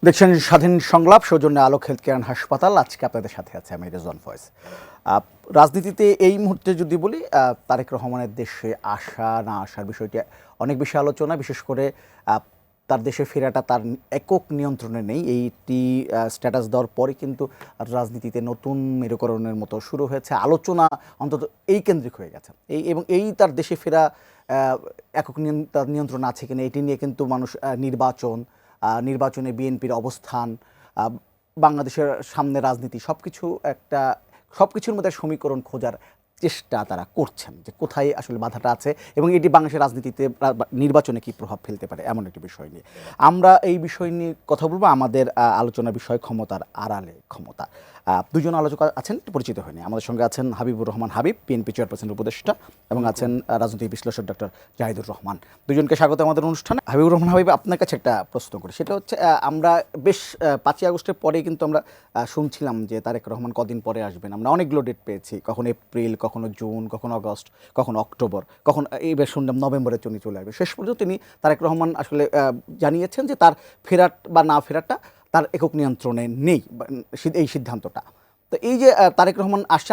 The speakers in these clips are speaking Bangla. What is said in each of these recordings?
দেখছেন স্বাধীন সংলাপ, সৌজন্যে আলোক হেলথ কেয়ার হাসপাতাল। আজকে আপনাদের সাথে আছে আমি রেজওয়ান ফয়েজ। রাজনীতিতে এই মুহূর্তে যদি বলি, তারেক রহমানের দেশে আসা না আসার বিষয়টি অনেক বেশি আলোচনা। বিশেষ করে তার দেশে ফেরাটা তার একক নিয়ন্ত্রণে নেই। এইটি স্ট্যাটাস দেওয়ার পরে কিন্তু রাজনীতিতে নতুন মেরুকরণের মতো শুরু হয়েছে। আলোচনা অন্তত এই কেন্দ্রিক হয়ে গেছে। এবং তার দেশে ফেরা একক তার নিয়ন্ত্রণ আছে কিনা এটি নিয়ে কিন্তু মানুষ নির্বাচনে বিএনপির অবস্থান, বাংলাদেশের সামনে রাজনীতি সব কিছুর মধ্যে সমীকরণ খোঁজার চেষ্টা তারা করছেন, যে কোথায় আসলে বাধাটা আছে এবং এটি বাংলাদেশের রাজনীতিতে নির্বাচনে কি প্রভাব ফেলতে পারে, এমন একটি বিষয় নিয়ে আমরা এই বিষয় নিয়ে কথা বলবো। আমাদের আলোচনার বিষয় ক্ষমতার আড়ালে ক্ষমতা। দুজন আলোচক আছেন, পরিচিত হয়নি। আমাদের সঙ্গে আছেন হাবিবুর রহমান হাবিব, বিএনপি চেয়ারপারসনের উপদেষ্টা, এবং আছেন রাজনৈতিক বিশ্লেষক ডক্টর জাহিদুর রহমান। দুজনকে স্বাগত আমাদের অনুষ্ঠানে। হাবিবুর রহমান হাবিব, আপনার কাছে একটা প্রশ্ন করি। সেটা হচ্ছে, আমরা বেশ 5ই আগস্টের পরে কিন্তু আমরা শুনছিলাম যে তারেক রহমান কদিন পরে আসবেন। আমরা অনেকগুলো ডেট পেয়েছি, কখনো এপ্রিল, কখনো জুন, কখনো আগস্ট, কখনো অক্টোবর, কখনো এইবার শুনলাম নভেম্বরে তিনি চলে আসবে। শেষ পর্যন্ত তিনি তারেক রহমান আসলে জানিয়েছেন যে তার ফেরাট বা না ফেরাটা তার একক নিয়ন্ত্রণে নেই, এই সিদ্ধান্তটা। তো এই যে তারেক রহমান আসছে,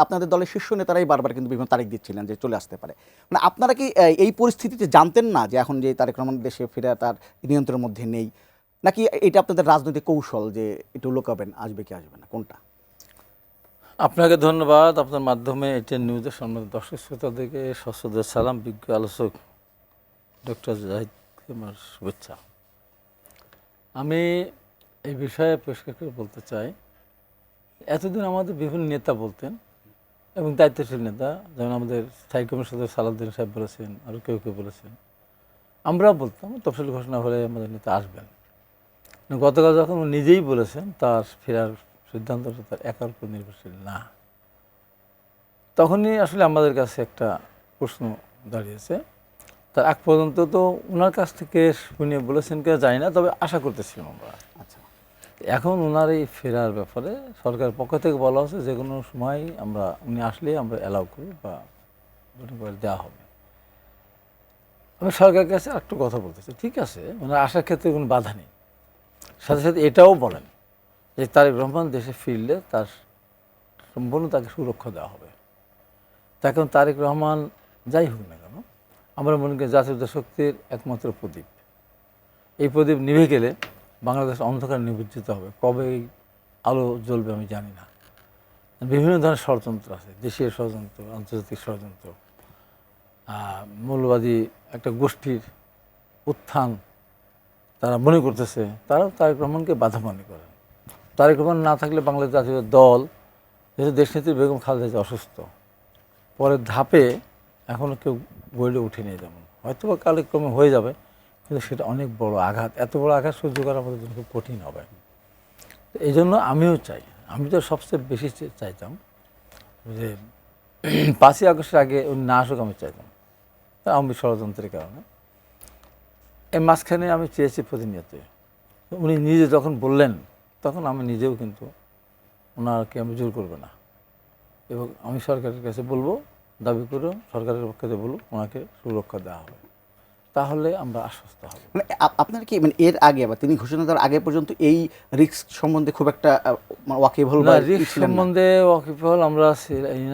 আপনাদের দলের শীর্ষ নেতারাই বারবার কিন্তু বিভিন্ন তারিখ দিচ্ছিলেন যে চলে আসতে পারে। মানে আপনারা কি এই পরিস্থিতিতে জানতেন না যে এখন যে তারেক রহমান দেশে ফেরা তার নিয়ন্ত্রণের মধ্যে নেই, নাকি এটা আপনাদের রাজনৈতিক কৌশল যে একটু লুকাবেন আসবে কি আসবে না, কোনটা? আপনাকে ধন্যবাদ। আপনার মাধ্যমে এটা নিউজের সম্মানিত দর্শক শ্রোতাদেরকে সশ্রদ্ধেয় সালাম। বিজ্ঞ আলোচক ডক্টর জাহিদ আমার শুভেচ্ছা। আমি এই বিষয়ে পরিষ্কার করে বলতে চাই, এতদিন আমাদের বিভিন্ন নেতা বলতেন এবং দায়িত্বশীল নেতা, যেমন আমাদের স্থায়ী কমিটির সদস্য সালাউদ্দিন সাহেব বলেছেন, আরও কেউ কেউ বলেছেন, আমরাও বলতাম তফসিল ঘোষণা হলে আমাদের নেতা আসবেন। গতকাল যখন উনি নিজেই বলেছেন তার ফেরার সিদ্ধান্তটা তার একার উপর নির্ভরশীল না, তখনই আসলে আমাদের কাছে একটা প্রশ্ন দাঁড়িয়েছে। তার আগ পর্যন্ত তো ওনার কাছ থেকে শুনে বলেছেন কেউ জানি না, তবে আশা করতেছিলাম আমরা। আচ্ছা, এখন ওনার এই ফেরার ব্যাপারে সরকারের পক্ষ থেকে বলা হচ্ছে যে কোনো সময় উনি আসলে আমরা অ্যালাউ করি বা দেওয়া হবে। আমি সরকারের কাছে একটু কথা বলতেছি, ঠিক আছে ওনার আসার ক্ষেত্রে কোনো বাধা নেই, সাথে সাথে এটাও বলেন যে তারেক রহমান দেশে ফিরলে তার সম্পূর্ণ তাকে সুরক্ষা দেওয়া হবে। তা এখন তারেক রহমান যাই হোক না কেন, আমরা মনে করি জাতীয় শক্তির একমাত্র প্রদীপ। এই প্রদীপ নিভে গেলে বাংলাদেশ অন্ধকার নিবজ্জিত হবে। কবে এই আলো জ্বলবে আমি জানি না। বিভিন্ন ধরনের ষড়যন্ত্র আছে, দেশীয় ষড়যন্ত্র, আন্তর্জাতিক ষড়যন্ত্র, মৌলবাদী একটা গোষ্ঠীর উত্থান। তারা মনে করতেছে তারাও তারেক রহমানকে বাধা মনে করেন। তারেক রহমান না থাকলে বাংলাদেশ জাতীয় দল, যেহেতু দেশনেত্রী বেগম খালেদা জিয়া অসুস্থ, পরের ধাপে এখনও কেউ গড়ে উঠেনি, যেমন হয়তো বা কালক্রমে হয়ে যাবে, কিন্তু সেটা অনেক বড় আঘাত। এত বড় আঘাত সহ্য করা আমাদের জন্য খুব কঠিন হবে। তো এই জন্য আমিও চাই, আমি তো সবচেয়ে বেশি চাইতাম যে 5ই আগস্টের আগে উনি না আসুক, আমি চাইতাম আওয়ামী ষড়যন্ত্রের কারণে। এই মাঝখানে আমি চেয়েছি প্রতিনিয়ত। উনি নিজে যখন বললেন তখন আমি নিজেও কিন্তু ওনাকে আমি জোর করবো না, এবং আমি সরকারের কাছে বলবো, দাবি করে সরকারের পক্ষ থেকে বলবো ওনাকে সুরক্ষা দেওয়া হবে, তাহলে আমরা আশ্বস্ত হব। মানে আপনার কি মানে এর আগে বা তিনি ঘোষণা দেওয়ার আগে পর্যন্ত এই রিস্ক সম্বন্ধে খুব একটা ওয়াকিবহল না, রিস্ক সম্বন্ধে ওয়াকিবহল আমরা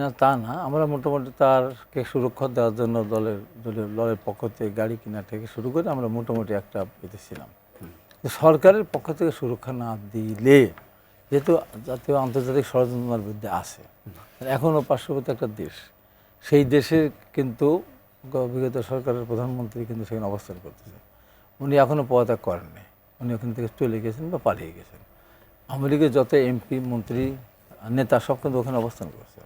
না তা না, আমরা মোটামুটি তারকে সুরক্ষা দেওয়ার জন্য দলের পক্ষ থেকে গাড়ি কেনা থেকে শুরু করে আমরা মোটামুটি একটা পেতেছিলাম। সরকারের পক্ষ থেকে সুরক্ষা না দিলে, যেহেতু জাতীয় আন্তর্জাতিক ষড়যন্ত্রের বিরুদ্ধে আছে, এখনও পার্শ্ববর্তী একটা দেশ, সেই দেশের কিন্তু বিগত সরকারের প্রধানমন্ত্রী কিন্তু সেখানে অবস্থান করতেছে। উনি এখনও পদত্যাগ করেননি, উনি ওখান থেকে চলে গেছেন বা পালিয়ে গেছেন। আমেরিকার যত এমপি, মন্ত্রী, নেতা সব কিন্তু ওখানে অবস্থান করছে।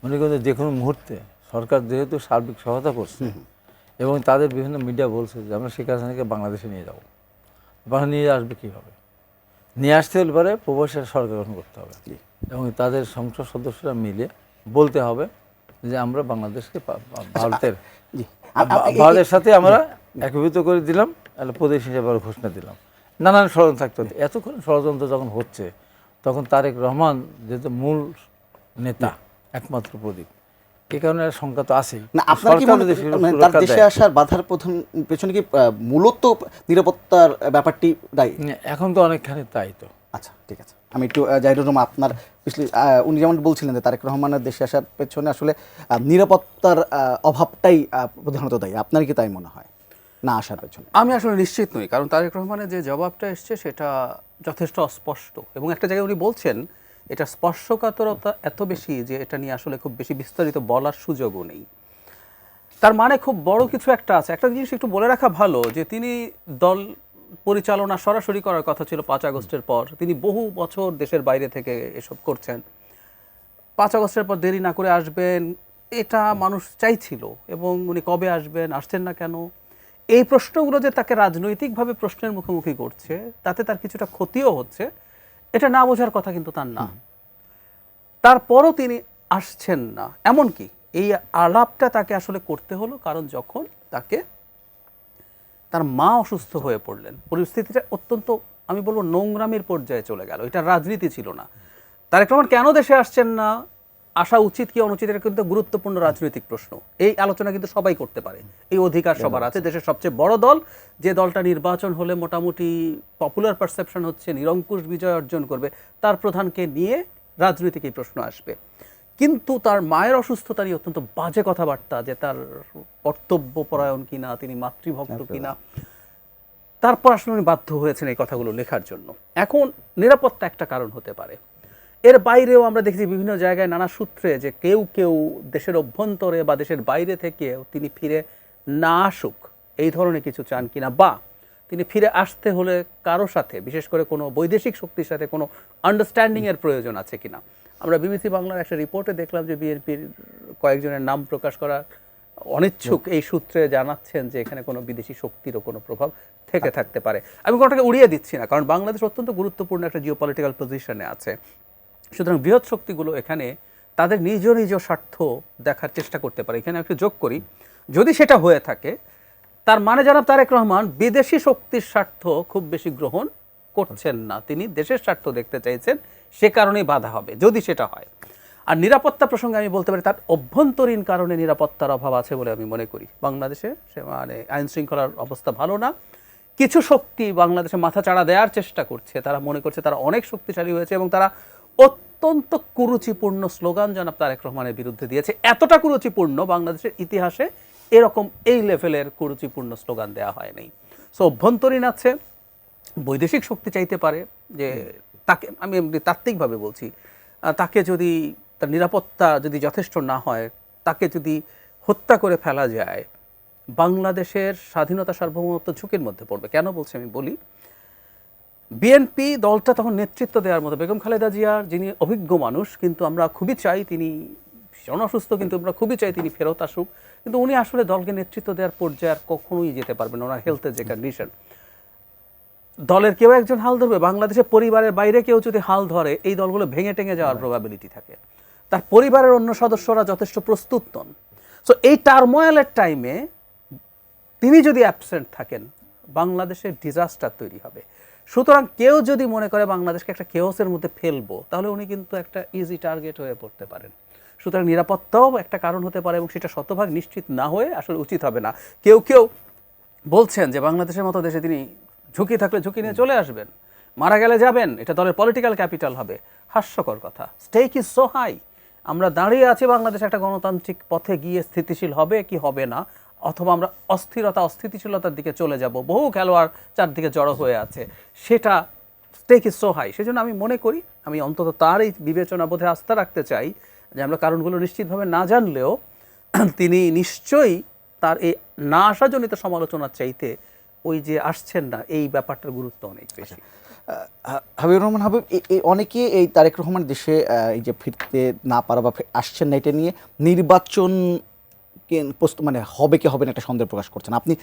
উনি কিন্তু যে কোনো মুহূর্তে, সরকার যেহেতু সার্বিক সহায়তা করছে এবং তাদের বিভিন্ন মিডিয়া বলছে যে আমরা শেখ হাসিনাকে বাংলাদেশে নিয়ে যাব, বাংলা নিয়ে আসবে কীভাবে, নিয়ে আসতে হলে পরে প্রবাসের সরকার গঠন করতে হবে এবং তাদের সংসদ সদস্যরা মিলে বলতে হবে যে আমরা বাংলাদেশকে ভারতের সাথে আমরা একীভূত করে দিলাম, তাহলে প্রদেশ হিসেবে ঘোষণা দিলাম। নানান ষড়যন্ত্র থাকতে হতো। এতক্ষণ ষড়যন্ত্র যখন হচ্ছে, তখন তারেক রহমান যেহেতু মূল নেতা, একমাত্র প্রদীপ, এই কারণে সংখ্যা তো আছেই। না আপনার কি মনে মানে তার দেশে আসার বাধার প্রধান পেছনে কি মূলত নিরাপত্তার ব্যাপারটি দায়ী? এখন তো অনেকখানি তাই তো। আচ্ছা ঠিক আছে, আমি একটু জাহিরুর রহমান আপনার উনি যেমন বলছিলেন যে তারেক রহমানের দেশে আসার পেছনে আসলে নিরাপত্তার অভাবটাই প্রধানত দায়ী, আপনার কি তাই মনে হয় না আসার পেছনে? আমি আসলে নিশ্চিত নই, কারণ তারেক রহমানের যে জবাবটা এসছে সেটা যথেষ্ট অস্পষ্ট, এবং একটা জায়গায় উনি বলছেন এটা স্পর্শকাতরতা এত বেশি যে এটা নিয়ে আসলে খুব বেশি বিস্তারিত বলার সুযোগও নেই। তার মানে খুব বড় কিছু একটা আছে। একটা জিনিস একটু বলে রাখা ভালো যে তিনি দল পরিচালনা সরাসরি করার কথা ছিল 5 আগস্টের পর, তিনি বহু বছর দেশের বাইরে থেকে এসব করছেন। 5 আগস্টের পর দেরি না করে আসবেন এটা মানুষ চাইছিল, এবং উনি কবে আসবেন, আসছেন না কেন, এই প্রশ্নগুলো যে তাকে রাজনৈতিকভাবে প্রশ্নের মুখোমুখি করছে, তাতে তার কিছুটা ক্ষতিও হচ্ছে, এটা না বোঝার কথা কিন্তু তার না। তারপরও তিনি আসছেন না, এমনকি এই আলাপটা তাকে আসলে করতে হলো কারণ যখন তাকে তার মা অসুস্থ হয়ে পড়লেন, পরিস্থিতিটা অত্যন্ত, আমি বলবো, নোংরামির পর্যায়ে চলে গেল। এটা রাজনীতি ছিল না। তারেক রহমান কেন দেশে আসছেন না, আসা উচিত কি অনুচিত, এটা কিন্তু গুরুত্বপূর্ণ রাজনৈতিক প্রশ্ন। এই আলোচনা কিন্তু সবাই করতে পারে, এই অধিকার সবার আছে। দেশের সবচেয়ে বড় দল, যে দলটা নির্বাচন হলে মোটামুটি পপুলার পারসেপশন হচ্ছে নিরঙ্কুশ বিজয় অর্জন করবে, তার প্রধানকে নিয়ে রাজনৈতিক এই প্রশ্ন আসবে। কিন্তু তার মায়ের অসুস্থতা নিয়ে অত্যন্ত বাজে কথাবার্তা, যে তার কর্তব্যপরায়ণ কিনা, তিনি মাতৃভক্ত কিনা, তারপর আসলে উনি বাধ্য হয়েছেন এই কথাগুলো লেখার জন্য। এখন নিরাপত্তা একটা কারণ হতে পারে, এর বাইরেও আমরা দেখেছি বিভিন্ন জায়গায় নানা সূত্রে যে কেউ কেউ দেশের অভ্যন্তরে বা দেশের বাইরে থেকে তিনি ফিরে না আসুক এই ধরনের কিছু চান কিনা, বা তিনি ফিরে আসতে হলে কারো সাথে, বিশেষ করে কোনো বৈদেশিক শক্তির সাথে কোনো আন্ডারস্ট্যান্ডিংয়ের প্রয়োজন আছে কিনা। আমরা বিবিসি বাংলার একটা রিপোর্টে দেখলাম যে বিএনপির কয়েকজনের নাম প্রকাশ করার অনিচ্ছুক এই সূত্রে জানাচ্ছেন যে এখানে কোনো বিদেশি শক্তিরও কোনো প্রভাব থেকে থাকতে পারে। আমি কোনোটাকে উড়িয়ে দিচ্ছি না, কারণ বাংলাদেশ অত্যন্ত গুরুত্বপূর্ণ একটা জিওপলিটিক্যাল পজিশনে আছে। সুতরাং বৃহৎ শক্তিগুলো এখানে তাদের নিজ নিজ স্বার্থ দেখার চেষ্টা করতে পারে। এখানে একটু যোগ করি, যদি সেটা হয়ে থাকে তার মানে জনাব তারেক রহমান বিদেশি শক্তির স্বার্থ খুব বেশি গ্রহণ করছেন না, তিনি দেশের স্বার্থ দেখতে চাইছেন, সে কারণেই বাধা হবে যদি সেটা হয়। আর নিরাপত্তা প্রসঙ্গে আমি বলতে পারি তার অভ্যন্তরীণ কারণে নিরাপত্তার অভাব আছে বলে আমি মনে করি। বাংলাদেশে সে মানে আইন শৃঙ্খলার অবস্থা ভালো না, কিছু শক্তি বাংলাদেশে মাথা চাড়া দেওয়ার চেষ্টা করছে, তারা মনে করছে তারা অনেক শক্তিশালী হয়েছে, এবং তারা অত্যন্ত কুরুচিপূর্ণ স্লোগান জনাব তারেক রহমানের বিরুদ্ধে দিয়েছে। এতটা কুরুচিপূর্ণ, বাংলাদেশের ইতিহাসে এরকম এই লেভেলের কুরুচিপূর্ণ স্লোগান দেওয়া হয় নাই। সো অভ্যন্তরীণ আছে, বৈদেশিক শক্তি চাইতে পারে যে তাকে, আমি তাত্ত্বিকভাবে বলছি, তাকে যদি তার নিরাপত্তা যদি যথেষ্ট না হয়, তাকে যদি হত্যা করে ফেলা যায়, বাংলাদেশের স্বাধীনতা সার্বভৌমত্ব ঝুঁকির মধ্যে পড়বে। কেন বলছি আমি বলি, বিএনপি দলটা তখন নেতৃত্ব দেওয়ার মতো, বেগম খালেদা জিয়ার যিনি অভিজ্ঞ মানুষ, কিন্তু আমরা খুবই চাই তিনি ভীষণ অসুস্থ, কিন্তু আমরা খুবই চাই তিনি ফেরত আসুক, কিন্তু উনি আসলে দলকে নেতৃত্ব দেওয়ার পর্যায়ে আর কখনোই যেতে পারবেন না, ওনার হেলথের যে কন্ডিশন। দলের কেউ একজন হাল ধরবে, বাংলাদেশের পরিবারের বাইরে কেউ যদি হাল ধরে এই দলগুলো ভেঙে টেঙে যাওয়ার প্রবাবিলিটি থাকে, তার পরিবারের অন্য সদস্যরা যথেষ্ট প্রস্তুত নন। সো এই টার্মোয়েলের টাইমে তিনি যদি অ্যাবসেন্ট থাকেন, বাংলাদেশের ডিজাস্টার তৈরি হবে। সুতরাং কেউ যদি মনে করে বাংলাদেশকে একটা কেওসের মধ্যে ফেলবো, তাহলে উনি কিন্তু একটা ইজি টার্গেট হয়ে পড়তে পারেন। সুতরাং নিরাপত্তাও একটা কারণ হতে পারে, এবং সেটা শতভাগ নিশ্চিত না হয়ে আসলে উচিত হবে না। কেউ কেউ বলছেন যে বাংলাদেশের মতো দেশে তিনি ঝুঁকি থাকলে ঝুঁকি নিয়ে চলে আসবেন, মারা গেলে যাবেন, এটা দলের পলিটিক্যাল ক্যাপিটাল হবে। হাস্যকর কথা। Stake is so high. আমরা দাঁড়িয়ে আছি বাংলাদেশ একটা গণতান্ত্রিক পথে গিয়ে স্থিতিশীল হবে কি হবে না, অথবা আমরা অস্থিতিশীলতার দিকে চলে যাব, বহু খেলোয়াড় চারদিকে জড়ো হয়ে আছে, সেটা স্টেক ইজ সো হাই। সেজন্য আমি মনে করি, আমি অন্তত তার এই বিবেচনা বোধে আস্থা রাখতে চাই যে আমরা কারণগুলো নিশ্চিতভাবে না জানলেও তিনি নিশ্চয়ই তার এই না আসাজনিত সমালোচনার চাইতে ওই যে আসছেন না এই ব্যাপারটার গুরুত্ব অনেক বেশি। হাবিবুর রহমান হাবিব, অনেকে এই তারেক রহমান দেশে এই যে ফিরতে না পারা বা আসছেন না, এটা নিয়ে নির্বাচন মানে হবে কি হবে না একটা সন্দেহ প্রকাশ করছেন। আপনি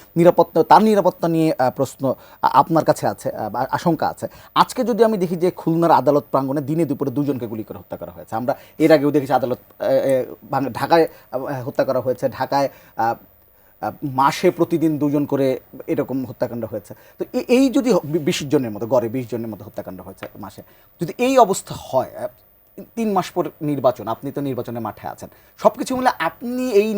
তার নিরাপত্তা নিয়ে প্রশ্ন আপনার কাছে আছে, আশঙ্কা আছে। আজকে যদি আমি দেখি যে খুলনার আদালত প্রাঙ্গণে দিনে দুপুরে দুজনকে গুলি করে হত্যা করা হয়েছে, আমরা এর আগেও দেখেছি আদালত ঢাকায় হত্যা করা হয়েছে, ঢাকায় মাসে প্রতিদিন দুজন করে এরকম হত্যাকাণ্ড হয়েছে। তো এই যদি 20 জনের মতো, গড়ে 20 জনের মতো হত্যাকাণ্ড হয়েছে মাসে, যদি এই অবস্থা হয়, 3 মাস পর নির্বাচন, আপনি তো নির্বাচনের মাঠে আছেন, সবকিছু মিলে আপনি এই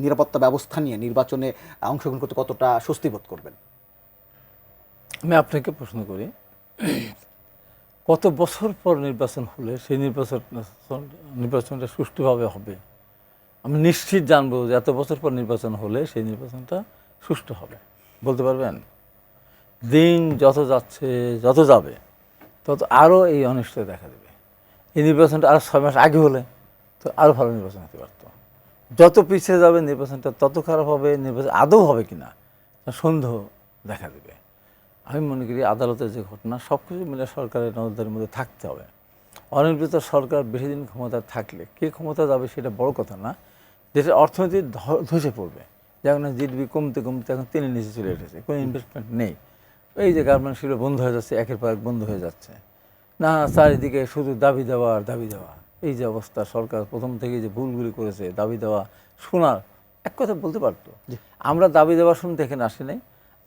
নিরাপত্তা ব্যবস্থা নিয়ে নির্বাচনে অংশগ্রহণ করতে কতটা স্বস্তি বোধ করবেন? আমি আপনাকে প্রশ্ন করি, কত বছর পর নির্বাচন হলে সেই নির্বাচনটা সুষ্ঠুভাবে হবে? আমি নিশ্চিত জানবো যে এত বছর পর নির্বাচন হলে সেই নির্বাচনটা সুষ্ঠু হবে, বলতে পারবেন? দিন যত যাচ্ছে, যত যাবে, তত আরও এই অনিশ্চয়তা দেখা দেবে। এই নির্বাচনটা আরও 6 মাস আগে হলে তো আরও ভালো নির্বাচন হতে পারত। যত পিছিয়ে যাবে নির্বাচনটা তত খারাপ হবে, নির্বাচন আদৌ হবে কিনা সন্দেহ দেখা দেবে। আমি মনে করি আদালতের যে ঘটনা সব কিছু মিলে সরকারের নজরদারির মধ্যে থাকতে হবে। অনির্বাচিত সরকার বেশি দিন ক্ষমতা থাকলে কে ক্ষমতা যাবে সেটা বড় কথা না, দেশের অর্থনীতি ধসে পড়বে। যেমন জিডিপি কমতে কমতে এখন 3-এর নিচে চলে এসেছে, কোনো ইনভেস্টমেন্ট নেই। এই যে গার্মেন্টস শিল্প বন্ধ হয়ে যাচ্ছে, একের পর এক বন্ধ হয়ে যাচ্ছে, না চারিদিকে শুধু দাবি দেওয়া আর দাবি দেওয়া। এই যে অবস্থা, সরকার প্রথম থেকে যে ভুলগুলি করেছে, দাবি দেওয়া শোনার এক কথা বলতে পারতো। আমরা দাবি দেওয়া শুনতে এখানে আসি নাই,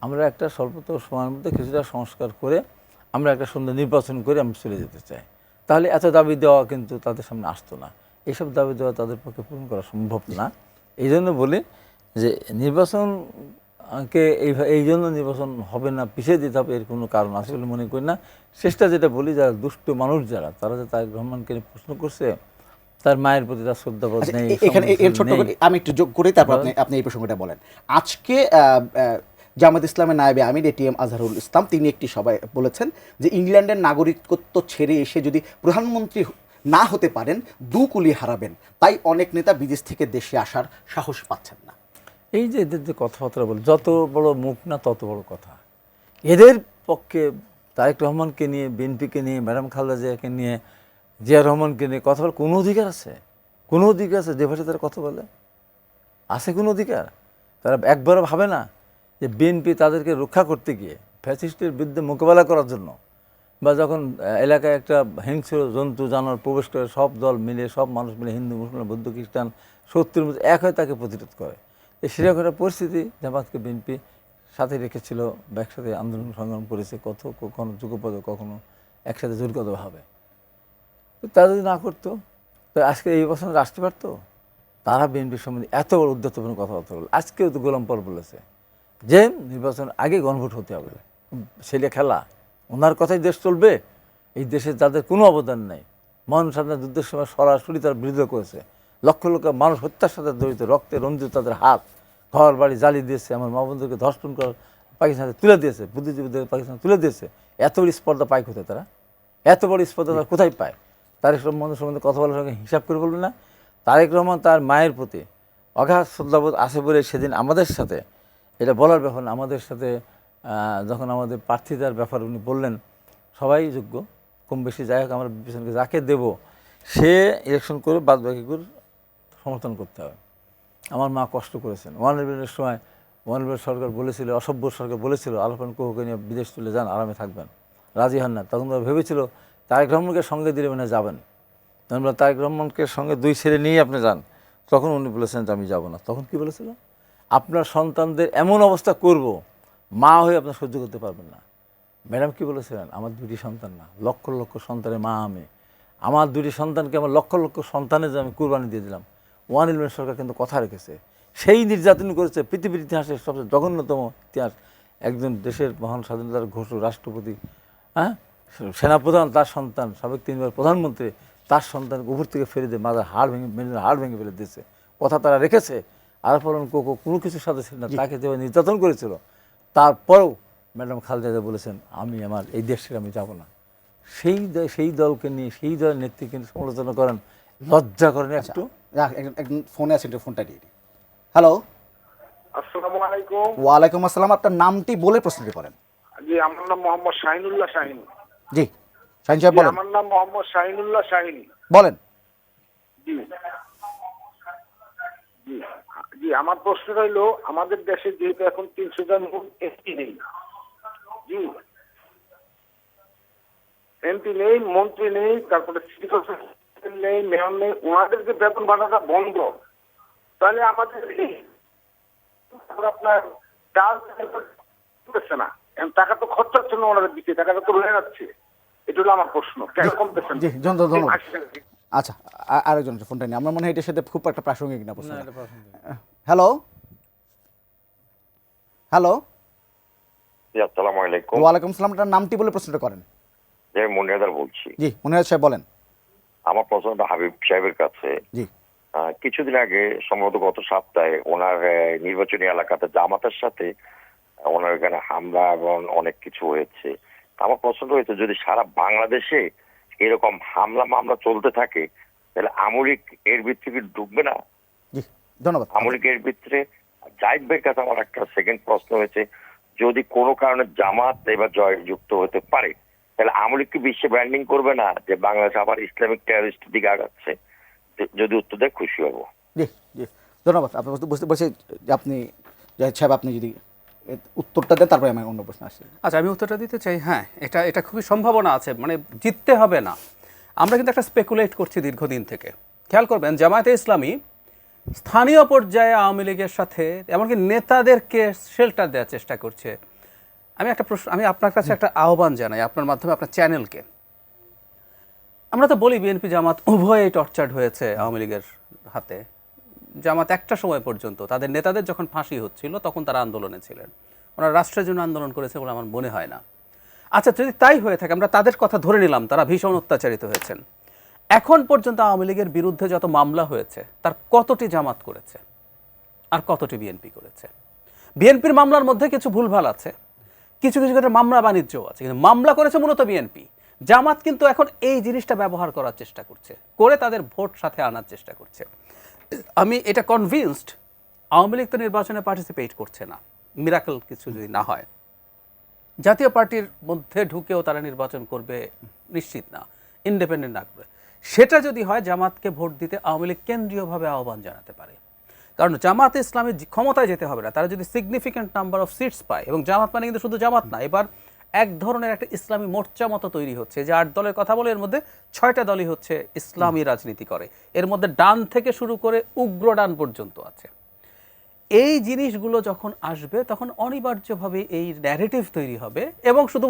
আমরা একটা স্বল্পতর সময়ের মধ্যে কিছুটা সংস্কার করে আমরা একটা সুন্দর নির্বাচন করে আমরা চলে যেতে চাই। তাহলে এত দাবি দেওয়া কিন্তু তাদের সামনে আসতো না, এইসব দাবি দেওয়া তাদের পক্ষে পূরণ করা সম্ভব না। এই জন্য বলি যে নির্বাচনকে এই জন্য নির্বাচন হবে না, পিছিয়ে দিতে হবে, এর কোনো কারণ আছে বলে মনে করি না। শেষটা যেটা বলি, যারা দুষ্ট মানুষ যারা, তারা যে তারেক রহমানকে প্রশ্ন করছে, তার মায়ের প্রতি তার শ্রদ্ধাবোধ নেই। এখানে এর ছোট্ট করে আমি একটু যোগ করি, তারপর আপনি এই প্রসঙ্গটা বলেন। আজকে জামাত ইসলামের নায়েবে আমির এটিএম আজহারুল ইসলাম তিনি একটি সভায় বলেছেন যে ইংল্যান্ডের নাগরিকত্ব ছেড়ে এসে যদি প্রধানমন্ত্রী না হতে পারেন দুকুলি হারাবেন, তাই অনেক নেতা বিদেশ থেকে দেশে আসার সাহস পাচ্ছেন না। এই যে এদের যে কথাবার্তা বলে, যত বড় মুখ না তত বড় কথা। এদের পক্ষে তারেক রহমানকে নিয়ে, বিএনপিকে নিয়ে, ম্যাডাম খালেদা জিয়াকে নিয়ে, জিয়া রহমানকে নিয়ে কথা বলার কোনো অধিকার আছে? কোনো অধিকার আছে যে ভাষায় তারা কথা বলে? আছে কোনো অধিকার? তারা একবারও ভাবে না যে বিএনপি তাদেরকে রক্ষা করতে গিয়ে ফ্যাসিস্টের বিরুদ্ধে মোকাবেলা করার জন্য, বা যখন এলাকায় একটা হিংস্র জন্তু জানোয়ার প্রবেশ করে, সব দল মিলে, সব মানুষ মিলে, হিন্দু মুসলমান বৌদ্ধ খ্রিস্টান শত্রুর মধ্যে এক হয়ে তাকে প্রতিরোধ করে, সেরকম একটা পরিস্থিতি জামাতকে বিএনপি সাথে রেখেছিল, বা একসাথে আন্দোলন সংগ্রাম করেছে, কখনো যুগপদ, কখনো একসাথে জোরগতভাবে। তো তারা যদি না করতো, তো আজকে এই বছর আসতে পারতো? তারা বিএনপির সম্বন্ধে এত বড় উদ্যতপূর্ণ কথাবার্তা বলে। আজকেও তো গোলাম পর বলেছে যে নির্বাচন আগে গণভোট হতে হবে, ছেলে খেলা, ওনার কথাই দেশ চলবে। এই দেশে যাদের কোনো অবদান নেই, মহান স্বাধীনতা যুদ্ধের সময় সরাসরি তার বিরোধিতা করেছে, লক্ষ লক্ষ মানুষ হত্যার সাথে জড়িত, রক্তে রঞ্জিত তাদের হাত, ঘর বাড়ি জ্বালিয়ে দিয়েছে, আমার মা বোনদেরকে ধর্ষণ করে পাকিস্তানে তুলে দিয়েছে, বুদ্ধিজীবীদের পাকিস্তানে তুলে দিয়েছে। এত বড় স্পর্ধা পায় কোথায় তারা? এত বড় স্পর্ধা তারা কোথায় পায়? তারেক রহমানের সম্বন্ধে কথা বলার সঙ্গে হিসাব করে বলবে না? তারেক রহমান তার মায়ের প্রতি অগাধ শ্রদ্ধাবোধ আছে বলে সেদিন আমাদের সাথে, এটা বলার ব্যাপার না, আমাদের সাথে যখন আমাদের প্রার্থীদের ব্যাপার উনি বললেন, সবাই যোগ্য, কম বেশি যাই হোক, আমরা বিবেচনাকে যাকে দেব সে ইলেকশন করে বাদ বাকিগুলো সমর্থন করতে হবে। আমার মা কষ্ট করেছেন। ওয়ান সময় সরকার বলেছিল, অসভ্য সরকার বলেছিল আলোপন কুহুকে নিয়ে বিদেশ চলে যান, আরামে থাকবেন, রাজি হন না। তখন ওরা ভেবেছিল তারেক রহমানকে সঙ্গে দিলে মানে যাবেন, তখন তারেক রহমানকে সঙ্গে 2 ছেলে নিয়েই আপনি যান। তখন উনি বলেছেন যে আমি যাব না। তখন কি বলেছিল? আপনার সন্তানদের এমন অবস্থা করব, মা হয়ে আপনার সহ্য করতে পারবেন না। ম্যাডাম কি বলেছিলেন? আমার 2টি সন্তান না, লক্ষ লক্ষ সন্তানের মা আমি, আমার 2টি সন্তানকে আমার লক্ষ লক্ষ সন্তানের যে আমি কুরবানি দিয়ে দিলাম। 1-11 সরকার কিন্তু কথা রেখেছে, সেই নির্যাতন করেছে পৃথিবীর ইতিহাসের সবচেয়ে জঘন্যতম ইতিহাস। একজন দেশের মহান স্বাধীনতার ঘোষক রাষ্ট্রপতি, সেনাপ্রধান, তার সন্তান, সাবেক 3বার প্রধানমন্ত্রী, তার সন্তানকে উপর থেকে ফেলে দিয়ে মাথার হাড় ভেঙে ফেলে দিয়েছে। কথা তারা রেখেছে। আর ফলন কোনো কিছুর সাথে ছিল না, তাকে যেভাবে নির্যাতন করেছিল, তারপরেও ম্যাডাম খালেদা বলেছেন আমি আমার এই দেশ থেকে আমি যাব না। সেই দলকে নিয়ে, সেই দলের নেত্রীকে নিয়ে সমালোচনা করেন, লজ্জা করেন একটু? একজন ফোনে আছেন, ফোনটা দিয়ে দিই। হ্যালো, আসসালামু আলাইকুম। ওয়ালাইকুম আসসালাম। আপনার নামটি বলে প্রশ্নটি করেন। জি, আমার নাম মোহাম্মদ শাহিনুল্লাহ শাহিন। জি শাহিন সাহেব বলেন। আমার নাম মোহাম্মদ শাহিনুল্লাহ শাহিন। বলেন। জি জি জি আমার প্রশ্ন হইল, আমাদের দেশে যেহেতু এখন 300 জন এমপি নেই, জি এমপি নেই, মন্ত্রী নেই, তারপরে সিটি কর্পোরেশন নেই, মেয়র নেই, ওনাদের যে বেতন ভাতাটা বন্ধ, তাহলে আমাদের আপনার কাজ করছে না, টাকা তো খরচ হচ্ছে না, ওনাদের দিকে টাকাটা তো রয়ে যাচ্ছে। এটা হলো আমার প্রশ্ন, কেন কমতেছেন? জি ধন্যবাদ। আচ্ছা, আরেকজন ফোনটা নিয়ে আমার মনে হয় এটার সাথে খুব একটা প্রাসঙ্গিক না প্রশ্ন। হ্যালো হ্যালো, জি, আসসালামু আলাইকুম। ওয়ালাইকুম সালাম। আপনার নামটি বলে প্রশ্নটা করেন। যে মুনিয়াদার বলছি। জি মুনিয়াদ সাহেব বলেন। আমার প্রশ্নটা হাবিব সাহেবের কাছে। জি কিছুদিন আগে সম্ভবত গত সপ্তাহে ওনার নির্বাচনী এলাকাতে জামাতের সাথে ওনার এখানে হামলা এবং অনেক কিছু হয়েছে। আমার প্রশ্নটা হয়েছে, যদি সারা বাংলাদেশে এরকম হামলা মামলা চলতে থাকে তাহলে আমলিক এর ভিতরে কি ঢুকবে না? জি ধন্যবাদ। আমলিক এর ভিতরে জাহিদ ভাইয়ের কাছে আমার একটা সেকেন্ড প্রশ্ন হয়েছে, যদি কোনো কারণে জামাত এবার জয়যুক্ত হতে পারে তাহলে আমলিক কি বিশ্বে ব্র্যান্ডিং করবে না যে বাংলাদেশ আবার ইসলামিক টেররিস্ট দিকে আগাচ্ছে? যদি উত্তর দেয় খুশি হব। জি জি ধন্যবাদ। আপনি বুঝতে পারছি যে আপনি জাহিদ সাহেব, আপনি যদি উত্তরটা দেন তারপরে আমি অন্য প্রশ্ন আসছি। আচ্ছা, আমি উত্তরটা দিতে চাই। হ্যাঁ, এটা খুবই সম্ভাবনা আছে, মানে জিততে হবে না। আমরা কিন্তু একটা স্পেকুলেট করছি দীর্ঘদিন থেকে। খেয়াল করবেন, জামায়াতে ইসলামী স্থানীয় পর্যায়ে আওয়ামী লীগের সাথে এমনকি নেতাদেরকে শেল্টার দেওয়ার চেষ্টা করছে। আমি আপনার কাছে একটা আহ্বান জানাই আপনার মাধ্যমে, আপনার চ্যানেলকে। আমরা তো বলি বিএনপি জামাত উভয়ই টর্চার্ড হয়েছে আওয়ামী লীগের হাতে। জামাত একটা সময় পর্যন্ত তাদের নেতাদের যখন ফাঁসি হচ্ছিল তখন তারা আন্দোলনে ছিলেন, ওনারা রাষ্ট্রের জন্য আন্দোলন করেছে বলে আমার মনে হয় না। আচ্ছা, যদি তাই হয়ে থাকে, আমরা তাদের কথা ধরে নিলাম তারা ভীষণ অত্যাচারিত হয়েছেন, এখন পর্যন্ত আওয়ামী লীগের বিরুদ্ধে যত মামলা হয়েছে তার কতটি জামাত করেছে আর কতটি বিএনপি করেছে? বিএনপির মামলার মধ্যে কিছু ভুলভাল আছে, কিছু কিছু ক্ষেত্রে মামলা বাণিজ্যও আছে, কিন্তু মামলা করেছে মূলত বিএনপি। জামাত কিন্তু এখন এই জিনিসটা ব্যবহার করার চেষ্টা করছে, করে তাদের ভোট সাথে আনার চেষ্টা করছে। আমি এটা কনভিন্সড, আওয়ামী লীগ তো নির্বাচনে পার্টিসিপেট করছে না, মিরাকল কিছু যদি না হয়। জাতীয় পার্টির মধ্যে ঢুকেও তারা নির্বাচন করবে নিশ্চিত না, ইন্ডিপেন্ডেন্ট না করে। সেটা যদি হয়, জামাতকে ভোট দিতে আওয়ামী লীগ কেন্দ্রীয়ভাবে আহ্বান জানাতে পারে। কারণ জামাত ইসলামী ক্ষমতায় যেতে হবে না, তারা যদি সিগনিফিক্যান্ট নাম্বার অফ সিটস পায়, এবং জামাত মানে কিন্তু শুধু জামাত না, এবার এক ধরনের একটা ইসলামী মোর্চা মতো তৈরি হচ্ছে, যে 8 দলের কথা বলে এর মধ্যে 6টা দলই হচ্ছে ইসলামী রাজনীতি করে, এর মধ্যে ডান থেকে শুরু করে উগ্র ডান পর্যন্ত আছে। এই জিনিসগুলো যখন আসবে তখন অনিবার্যভাবে এই ন্যারেটিভ তৈরি হবে, এবং শুধু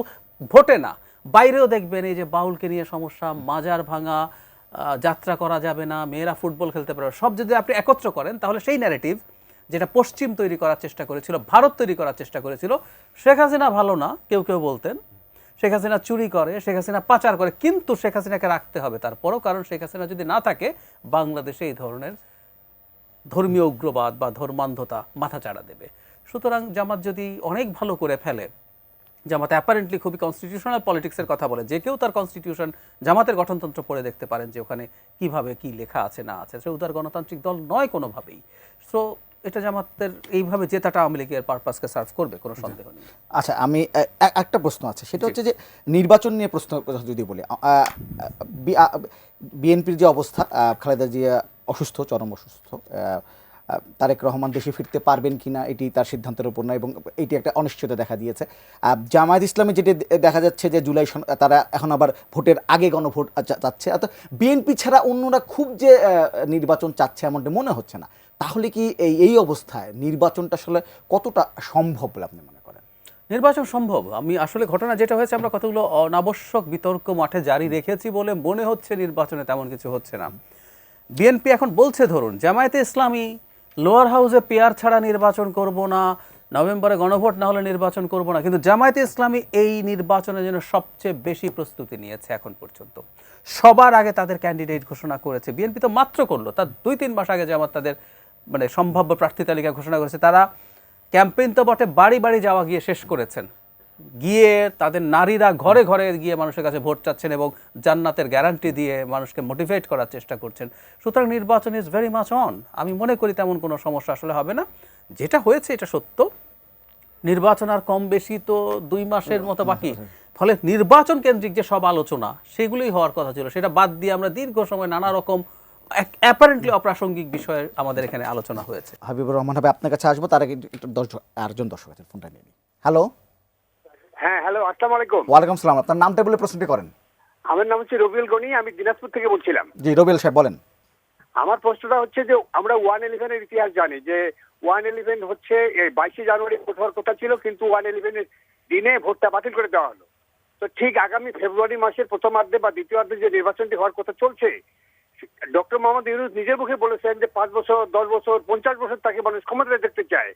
ভোটে না, বাইরেও দেখবেন এই যে বাউলকে নিয়ে সমস্যা, মাজার ভাঙা, যাত্রা করা যাবে না, মেয়েরা ফুটবল খেলতে পারবে, সব যদি আপনি একত্র করেন তাহলে সেই ন্যারেটিভ যেটা পশ্চিম তৈরি করার চেষ্টা করেছিল, ভারত তৈরি করার চেষ্টা করেছিল, শেখ হাসিনা ভালো না কেউ কেউ বলতেন, শেখ হাসিনা চুরি করে, শেখ হাসিনা পাচার করে, কিন্তু শেখ হাসিনাকে রাখতে হবে তারপরও, কারণ শেখ হাসিনা যদি না থাকে বাংলাদেশে এই ধরনের ধর্মীয় উগ্রবাদ বা ধর্মান্ধতা মাথাচাড়া দেবে। সুতরাং জামাত যদি অনেক ভালো করে ফেলে, জামাত অ্যাপারেন্টলি খুবই কনস্টিটিউশনাল পলিটিক্সের কথা বলে, যে কেউ তার কনস্টিটিউশন, জামাতের গঠনতন্ত্র পড়ে দেখতে পারেন যে ওখানে কিভাবে কি লেখা আছে না আছে। সে উদার গণতান্ত্রিক দল নয় কোনোভাবেই। সো এটা জামাতের এইভাবে জেতাটা আওয়ামী লীগের পারপাসকে সার্ভ করবে, কোনো সন্দেহ নেই। আচ্ছা, আমি একটা প্রশ্ন আছে, সেটা হচ্ছে যে নির্বাচন নিয়ে প্রশ্ন যদি বলি, বিএনপির যে অবস্থা, খালেদা জিয়া অসুস্থ, চরম অসুস্থ, তারেক রহমান দেশে ফিরতে পারবেন কিনা এটি তার সিদ্ধান্তের উপর না, এবং এটি একটা অনিশ্চয়তা দেখা দিয়েছে। জামায়াত ইসলামী যেটি দেখা যাচ্ছে যে জুলাই তারা এখন আবার ভোটের আগে গণভোট চাচ্ছে, অর্থাৎ বিএনপি ছাড়া অন্যরা খুব যে নির্বাচন চাচ্ছে এমনটা মনে হচ্ছে না। তাহলে কি এই অবস্থায় নির্বাচনটা আসলে কতটা সম্ভব বলে আপনি মনে করেন? নির্বাচন সম্ভব। আমি আসলে ঘটনা যেটা হয়েছে, আমরা কতগুলো অনাবশ্যক বিতর্ক মাঠে জারি রেখেছি বলে মনে হচ্ছে নির্বাচনে তেমন কিছু হচ্ছে না। বিএনপি এখন বলছে, ধরুন জামায়াতে ইসলামী লোয়ার হাউসে পেয়ার ছাড়া নির্বাচন করব না, নভেম্বরে গণভোট না হলে নির্বাচন করব না, কিন্তু জামায়াতে ইসলামী এই নির্বাচনের জন্য সবচেয়ে বেশি প্রস্তুতি নিয়েছে এখন পর্যন্ত। সবার আগে তাদের ক্যান্ডিডেট ঘোষণা করেছে, বিএনপি তো মাত্র করলো, তার 2-3 মাস আগে জামাত তাদের মানে সম্ভাব্য প্রার্থী তালিকা ঘোষণা করেছে। তারা ক্যাম্পেইন তো বটে, বাড়ি বাড়ি যাওয়া গিয়ে শেষ করেছেন, গিয়ে তাদের নারীরা ঘরে ঘরে গিয়ে মানুষের কাছে ভোট চাচ্ছেন এবং জান্নাতের গ্যারান্টি দিয়ে মানুষকে মোটিভেট করার চেষ্টা করছেন। সুতরাং নির্বাচন ইজ ভেরি মাচ অন। আমি মনে করি তেমন কোনো সমস্যা আসলে হবে না। যেটা হয়েছে এটা সত্য, নির্বাচন আর কম বেশি তো 2 মাসের মতো বাকি, ফলে নির্বাচন কেন্দ্রিক যে সব আলোচনা সেগুলোই হওয়ার কথা ছিল, সেটা বাদ দিয়ে আমরা দীর্ঘ সময় নানা রকম অ্যাপারেন্টলি অপ্রাসঙ্গিক বিষয়ে আমাদের এখানে আলোচনা হয়েছে। হাবিবুর রহমান হবে আপনার কাছে আসবো, তার আগে আরেকজন দর্শক আছে, ফোনটা নিয়ে নিই। হ্যালো। হ্যাঁ, হ্যালো, আসসালামু আলাইকুম। ওয়ালাইকুম সালাম। আপনার নামটা বলে প্রশ্নটি করেন। আমার নাম হচ্ছে রবিউল গনি, আমি দিনাজপুর থেকে বলছিলাম। জি রবিউল সাহেব বলেন। আমার প্রশ্নটা হচ্ছে যে আমরা 111-এর ইতিহাস জানি, যে 111 হচ্ছে 22 জানুয়ারি ভোট হওয়ার কথা ছিল, কিন্তু 111-এর দিনে ভোটটা বাতিল করে দেওয়া হলো। তো ঠিক আগামী ফেব্রুয়ারি মাসের প্রথমার্ধে বা দ্বিতীয়ার্ধে যে নির্বাচনটি হওয়ার কথা চলছে, ডক্টর মোহাম্মদ ইউনূস নিজের মুখে বলেছেন যে 5 বছর 10 বছর 50 বছর তাকে মানুষ ক্ষমতায় দেখতে চায়।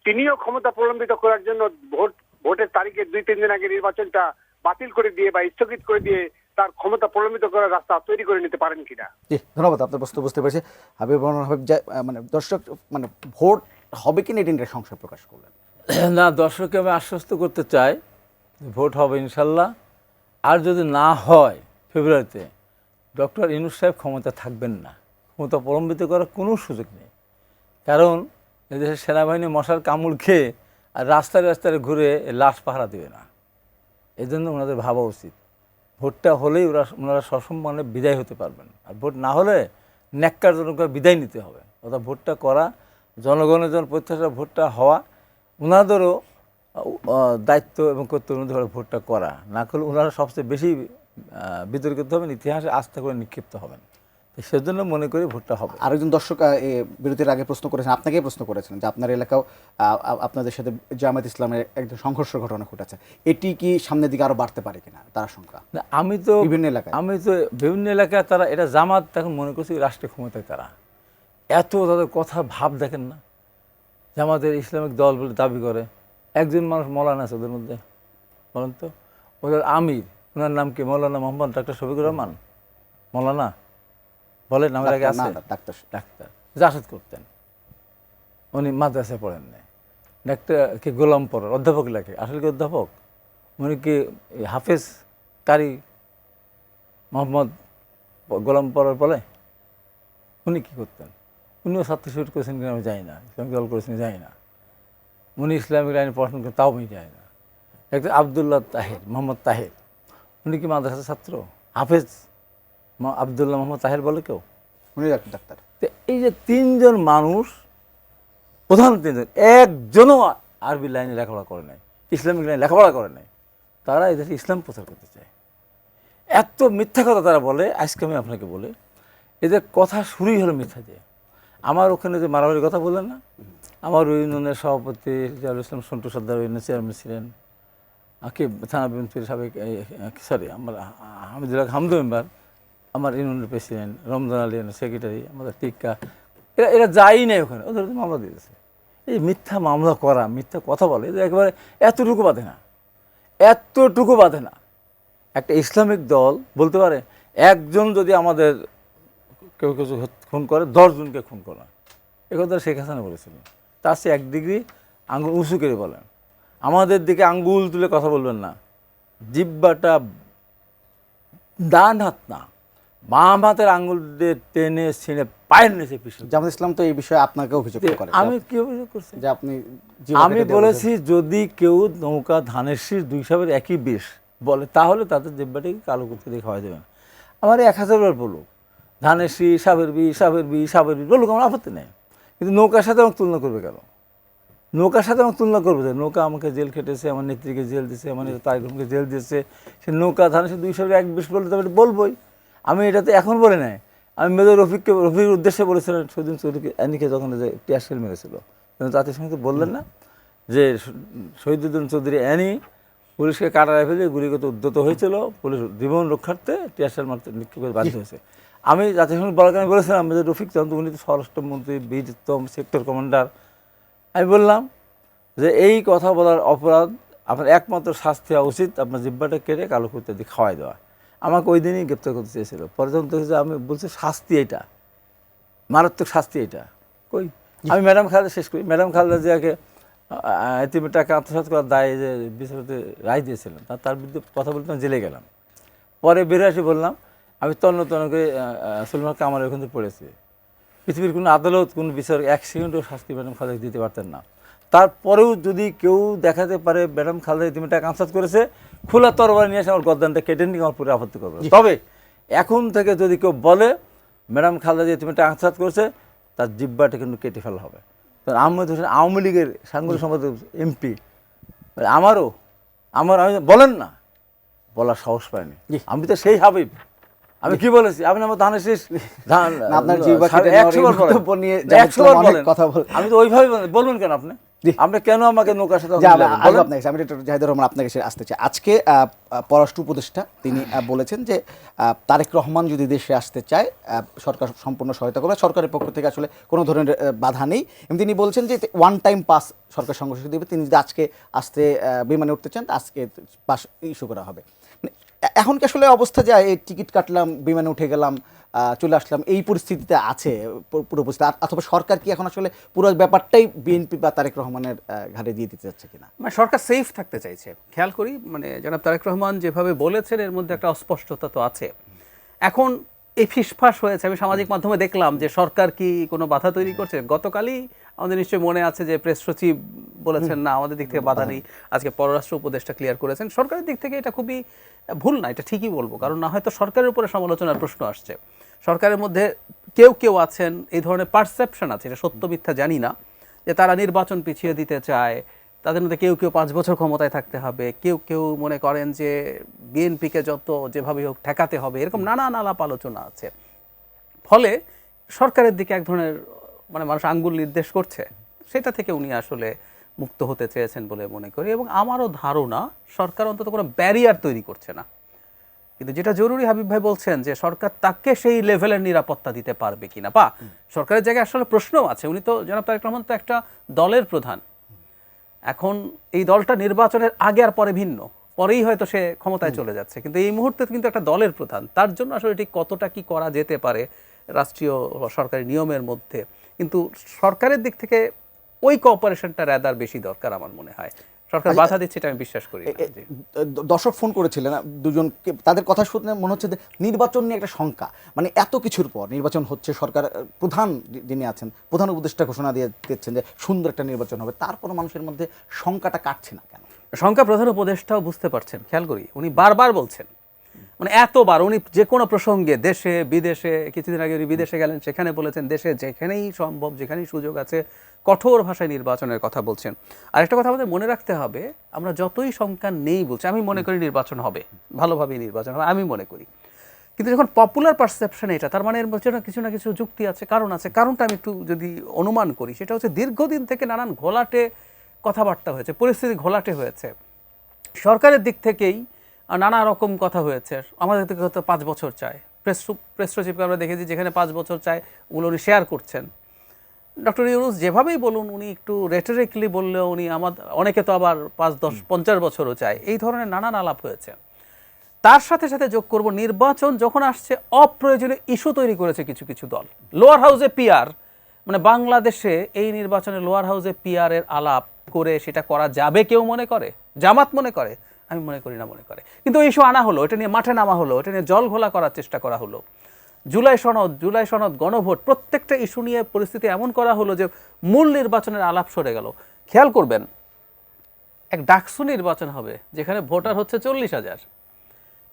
তিনিও ক্ষমতা প্রলম্বিত করার জন্য ভোটের তারিখে 2-3 দিন আগে নির্বাচনটা বাতিল করে দিয়ে বা স্থগিত করে দিয়ে তার ক্ষমতা প্রলম্বিত করার রাস্তা তৈরি করে নিতে পারেন কিনা। জি, ধন্যবাদ, আপনার প্রশ্ন বুঝতে পেরেছি। হাবিব মানে দর্শক মানে ভোট হবে কিনা এটি নিয়ে সংশয় প্রকাশ করলেন। না, দর্শককে আমি আশ্বস্ত করতে চাই ভোট হবে ইনশাল্লাহ। আর যদি না হয় ফেব্রুয়ারিতে, ডক্টর ইউনূস সাহেব ক্ষমতা থাকবেন না, ক্ষমতা প্রলম্বিত করার কোনো সুযোগ নেই। কারণ এদেশের সেনাবাহিনী মশার কামড় খেয়ে আর রাস্তায় রাস্তায় ঘুরে লাশ পাহারা দেবে না। এই জন্য ওনাদের ভাবা উচিত ভোটটা হলেই ওনারা সসম্মানে বিদায় হতে পারবেন, আর ভোট না হলে ন্যাক্কারজনকভাবে বিদায় নিতে হবে। অর্থাৎ ভোটটা করা, জনগণের জন্য প্রত্যাশা ভোটটা হওয়া, ওনাদেরও দায়িত্ব এবং কর্তব্য ভোটটা করা। না করলে ওনারা সবচেয়ে বেশি বিতর্কিত হবেন, ইতিহাসে আস্থা করে নিক্ষিপ্ত হবেন। সেজন্য মনে করি ভোটটা হবে। আরেকজন দর্শক বিরতির আগে প্রশ্ন করেছেন, আপনাকেই প্রশ্ন করেছেন যে আপনার এলাকাও আপনাদের সাথে জামায়াত ইসলামের একজন সংঘর্ষের ঘটনা ঘটেছে, এটি কি সামনের দিকে আরো বাড়তে পারে কিনা তার সংখ্যা? আমি তো বিভিন্ন এলাকায় তারা এটা জামাত এখন মনে করছি রাষ্ট্রীয় ক্ষমতায়, তারা এত তাদের কথা ভাব দেখেন না। জামাতের ইসলামিক দল বলে দাবি করে, একজন মানুষ মৌলানা আছে ওদের মধ্যে, বলেন তো? ওদের আমির, ওনার নাম কি? মৌলানা মোহাম্মদ ডাক্তার শফিকুর রহমান মৌলানা বলেন, আমার আগে আছে ডাক্তার জাসদ করতেন, উনি মাদ্রাসায় পড়েন নাই। ডাক্তার কি গোলাম পর অধ্যাপক লেখে, আসলে কি অধ্যাপক? উনি কি হাফেজ কারি মোহাম্মদ গোলাম পরার বলে? উনি কী করতেন? উনিও ছাত্র শিবির করেছেন কিনা আমি জানি না, ইসলামিক দল করেছেন জানি না। উনি ইসলামিক লাইনে পড়াশোনা করেন তাও আমি জানি না। একটা আবদুল্লাহ তাহের, মোহাম্মদ তাহের, উনি কি মাদ্রাসার ছাত্র? হাফেজ আবদুল্লাহ মোহাম্মদ তাহের বলে কেউ? উনি ডাক্তার। তো এই যে তিনজন মানুষ, প্রধান তিনজন, একজনও আরবি লাইনে লেখাপড়া করে নাই, ইসলামিক লাইনে লেখাপড়া করে নাই। তারা এই দেশে ইসলাম প্রচার করতে চায়। এত মিথ্যা কথা তারা বলে। আজকে আমি আপনাকে বলে, এদের কথা শুরুই হলো মিথ্যা দিয়ে। আমার ওখানে যে মারামারির কথা বললেন না, আমার ইউনিয়নের সভাপতি জাহুল ইসলাম সন্টু সর্দার ইউনিয়নের চেয়ারম্যান ছিলেন, কি থানা বিএনপির সাবেক আমার হামিদুল্লাহ হামদু মেম্বার, আমার ইউনিয়নের প্রেসিডেন্ট রমজান আলী সেক্রেটারি, আমাদের টিক্কা, এরা যাই নাই ওখানে, ওদের মামলা দিয়েছে। এই মিথ্যা মামলা করা, মিথ্যা কথা বলে, এদের একেবারে এতটুকু বাধে না, এতটুকু বাধে না। একটা ইসলামিক দল বলতে পারে একজন যদি আমাদের কেউ কিছু খুন করে 10 জনকে খুন করা, এ কথা শেখ হাসিনা বলেছিলেন। তার সে 1 ডিগ্রি আঙ্গুল উঁচু করে বলেন, আমাদের দিকে আঙ্গুল তুলে কথা বলবেন না, জিব্বাটা ডান হাত না বাম হাতের আঙ্গুল দিয়ে টেনে ছিঁড়ে পায়ের নিচে পিছনে। জামাত ইসলাম তো এই বিষয়ে আপনাকে অভিযোগ করে। আমি কি অভিযোগ করছি? যে আপনি আমি বলেছি যদি কেউ নৌকা ধানের শীষ 2 সাবের একই বিষ বলে, তাহলে তাদের জিব্বাটাকে কালো করতে দিয়ে খাওয়া যাবে না। আমার 1000 বার বলুক ধানের শীষ, সাবের বিষ, সাবের বিষ, সাবের বিষ বলুক, আমার আপত্তি নেই। কিন্তু নৌকার সাথে আমাকে তুলনা করবে কেন? নৌকার সাথে আমাকে তুলনা করবে যে নৌকা আমাকে জেল খেটেছে, আমার নেত্রীকে জেল দিয়েছে, আমার নেতা তারিখকে জেল দিয়েছে, সে নৌকা ধানের শীষ 2 সাবের এক বিষ বললে তবে বলবোই। আমি এটাতে এখন বলে নাই, আমি মেজর রফিকের উদ্দেশ্যে বলেছিলেন শহীদুল চৌধুরীকে অ্যানিকে যখন যে টিয়ারশেল মেরেছিল, কিন্তু জাতির সঙ্গে বললেন না যে শহীদুল চৌধুরী অ্যানি পুলিশকে কাটায় ফেলে গুলিগত উদ্যত হয়েছিল, পুলিশ জীবন রক্ষার্থে টিয়ারশেল মারতে নিক্ষেপ করে বাধ্য হয়েছে। আমি জাতির সঙ্গে বলার কারণে বলেছিলাম মেজর রফিক চন্দ, উনি তো স্বরাষ্ট্রমন্ত্রী, বীরত্তম সেক্টর কমান্ডার। আমি বললাম যে এই কথা বলার অপরাধ, আপনার একমাত্র শাস্তি হওয়া উচিত আপনার জিব্বাটা কেটে কালো করতে দিয়ে খাওয়াই দেওয়া। আমাকে ওই দিনই গ্রেপ্তার করতে চেয়েছিল। পরে যখন দেখেছে আমি বলছি শাস্তি এটা, মারাত্মক শাস্তি এটা, কই আমি ম্যাডাম খালেদা শেষ করি। ম্যাডাম খালেদা জিয়াকে এতিমের টাকা আত্মসাৎ করার দায়ে যে বিচারপতি রায় দিয়েছিলেন, তার বিরুদ্ধে কথা বলতে আমি জেলে গেলাম। পরে বেরিয়ে আসি বললাম আমি তন্ন করে সুলমান কামালের ওখান থেকে পড়েছি। পৃথিবীর কোনো আদালত, কোনো বিচার 1 সেকেন্ডও শাস্তি ম্যাডাম খালেদা দিতে পারতেন না। তারপরেও যদি কেউ দেখাতে পারে ম্যাডাম খালেদা এতিমের টাকা আত্মসাৎ করেছে, খোলা তরবারি নিয়ে এসে আমার গদ্দানটা কেটে নিয়ে আমার পুরো আপত্তি করবে। তবে এখন থেকে যদি কেউ বলে ম্যাডাম খালেদা এতিমের টাকা আত্মসাৎ করেছে, তার জিব্বাটা কিন্তু কেটে ফেলা হবে। আহমেদ হোসেন আওয়ামী লীগের সাংগঠনিক সম্পাদক এমপি, আমার আমি বলেন না, বলার সাহস পাইনি। আমি তো সেই হাবিব। আমি কি বলেছি? আপনি আমার ধানের শীষ আপনার জিব্বা কেটে নেওয়ার বক্তব্য নিয়ে 100 বার বলেন, কথা বলেন। আমি তো ওইভাবে বলবেন কেন আপনি? জি। আপনি কেন আমাকে নৌকার সাথে যে মিলাবেন? আসবো বলেন। আপনার কাছে, আমি ডক্টর জাহিদুর রহমান আপনার কাছে আসতে চাই। আজকে পররাষ্ট্র উপদেষ্টা তিনি বলেছেন যে তারেক রহমান যদি দেশে আসতে চায় সরকার সম্পূর্ণ সহায়তা করবে, সরকারের পক্ষ থেকে আসলে কোনো ধরনের বাধা নেই। এবং তিনি বলছেন যে ওয়ান টাইম পাস সরকার সংঘর্ষ দেবে, তিনি যদি আজকে আসতে বিমানে উঠতে চান তা আজকে পাস ইস্যু করা হবে। মানে এখন কি আসলে অবস্থা যায় এই টিকিট কাটলাম, বিমানে উঠে গেলাম, চলে আসলাম, এই পরিস্থিতিতে আছে পুরো পরিস্থিতি, অথবা সরকার কি এখন আসলে পুরো ব্যাপারটাই বিএনপি বা তারেক রহমানের ঘাড়ে দিয়ে দিতে যাচ্ছে কিনা? মানে সরকার সেফ থাকতে চাইছে। খেয়াল করি মানে জনাব তারেক রহমান যেভাবে বলেছেন এর মধ্যে একটা অস্পষ্টতা তো আছে। এখন এই ফিসফাস হয়েছে, আমি সামাজিক মাধ্যমে দেখলাম যে সরকার কি কোনো বাধা তৈরি করছে। গতকালই আমাদের নিশ্চয়ই মনে আছে যে প্রেস সচিব বলেছেন না আমাদের দিক থেকে বাধা নেই, আজকে পররাষ্ট্র উপদেষ্টা ক্লিয়ার করেছেন। সরকারের দিক থেকে এটা খুবই ভুল না, এটা ঠিকই বলবো, কারণ না হয়তো সরকারের উপরে সমালোচনার প্রশ্ন আসছে। সরকারের মধ্যে কেউ কেউ আছেন, এই ধরনের পারসেপশন আছে, এটা সত্য মিথ্যা জানি না, যে তারা নির্বাচন পিছিয়ে দিতে চায়। তাদের মধ্যে কেউ কেউ 5 বছর ক্ষমতায় থাকতে হবে, কেউ কেউ মনে করেন যে বিএনপিকে যত যেভাবে হোক ঠেকাতে হবে, এরকম নানান আলাপ আলোচনা আছে। ফলে সরকারের দিকে এক ধরনের মানে মানুষ আঙ্গুল নির্দেশ করছে, সেটা থেকে উনি আসলে মুক্ত হতে চেয়েছেন বলে মনে করি। এবং আমারও ধারণা সরকার অন্তত কোনো ব্যারিয়ার তৈরি করছে না। কিন্তু যেটা জরুরি, হাবিব ভাই বলছেন যে সরকার তাকে সেই লেভেলের নিরাপত্তা দিতে পারবে কিনা, বা সরকারের জায়গায় আসলে প্রশ্নও আছে। উনি তো জনাব তারেক রহমান তো একটা দলের প্রধান, এখন এই দলটা নির্বাচনের আগে আর পরে ভিন্ন, পরেই হয়তো সে ক্ষমতায় চলে যাচ্ছে, কিন্তু এই মুহূর্তে কিন্তু একটা দলের প্রধান, তার জন্য আসলে ঠিক কতটা কি করা যেতে পারে রাষ্ট্রীয় সরকারি নিয়মের মধ্যে। কিন্তু সরকারের দিক থেকে ওই কোঅপারেশনটা রাদার বেশি দরকার আমার মনে হয়। সরকার বাধা দিচ্ছে এটা আমি বিশ্বাস করি না। জি। দর্শক ফোন করেছিলেন দুজনকে, তাদের কথা শুনে মনে হচ্ছে যে নির্বাচন নিয়ে একটা শঙ্কা, মানে এত কিছুর পর নির্বাচন হচ্ছে, সরকার প্রধান যিনি আছেন প্রধান উপদেষ্টা ঘোষণা দিয়ে দিচ্ছেন যে সুন্দর একটা নির্বাচন হবে, তারপরও মানুষের মধ্যে শঙ্কাটা কাটছে না কেন? শঙ্কা প্রধান উপদেষ্টাও বুঝতে পারছেন, খেয়াল করি উনি বারবার বলছেন, মানে এতবার উনি যে কোনো প্রসঙ্গে দেশে বিদেশে, কিছুদিন আগে উনি বিদেশে গেলেন, সেখানে বলেছেন দেশে যেখানেই সম্ভব যেখানেই সুযোগ আছে কঠোর ভাষায় নির্বাচনের কথা বলছেন। আর একটা কথা আমাদের মনে রাখতে হবে, আমরা যতই শঙ্কা নেই বলছি, আমি মনে করি নির্বাচন হবে, ভালোভাবেই নির্বাচন হবে, আমি মনে করি। কিন্তু যখন পপুলার পারসেপশন এটা, তার মানে এর মধ্যে কিছু না কিছু যুক্তি আছে, কারণ আছে। কারণটা আমি একটু যদি অনুমান করি, সেটা হচ্ছে দীর্ঘদিন থেকে নানান ঘোলাটে কথাবার্তা হয়েছে, পরিস্থিতি ঘোলাটে হয়েছে, সরকারের দিক থেকেই নানা রকম কথা হয়েছে। আমাদের থেকে হয়তো 5 বছর চায়, প্রেস সচিবকে আমরা দেখেছি যেখানে 5 বছর চায় ওগুলো উনি শেয়ার করছেন। ডক্টর ইউনূস যেভাবেই বলুন, উনি একটু রেটরিক্যালি বললেও উনি অনেকে তো আবার 5, 10, 50 বছরও চায়, এই ধরনের নানান আলাপ হয়েছে। তার সাথে সাথে যোগ করব, নির্বাচন যখন আসছে অপ্রয়োজনীয় ইস্যু তৈরি করেছে কিছু কিছু দল। লোয়ার হাউসে পিআর, মানে বাংলাদেশে এই নির্বাচনে লোয়ার হাউসে পিআর এর আলাপ করে সেটা করা যাবে কেউ মনে করে, জামাত মনে করে, আমি মনে করি না মনে করে। কিন্তু ইস্যু আনা হলো, এটা নিয়ে মাঠে নামা হলো, এটা নিয়ে জল ঘোলা করার চেষ্টা করা হলো। জুলাই সনদ, গণভোট, প্রত্যেকটা ইস্যু নিয়ে পরিস্থিতি এমন করা হলো যে মূল নির্বাচনের আলাপ সরে গেল। খেয়াল করবেন, এক ডাকসু নির্বাচন হবে যেখানে ভোটার হচ্ছে 40,000।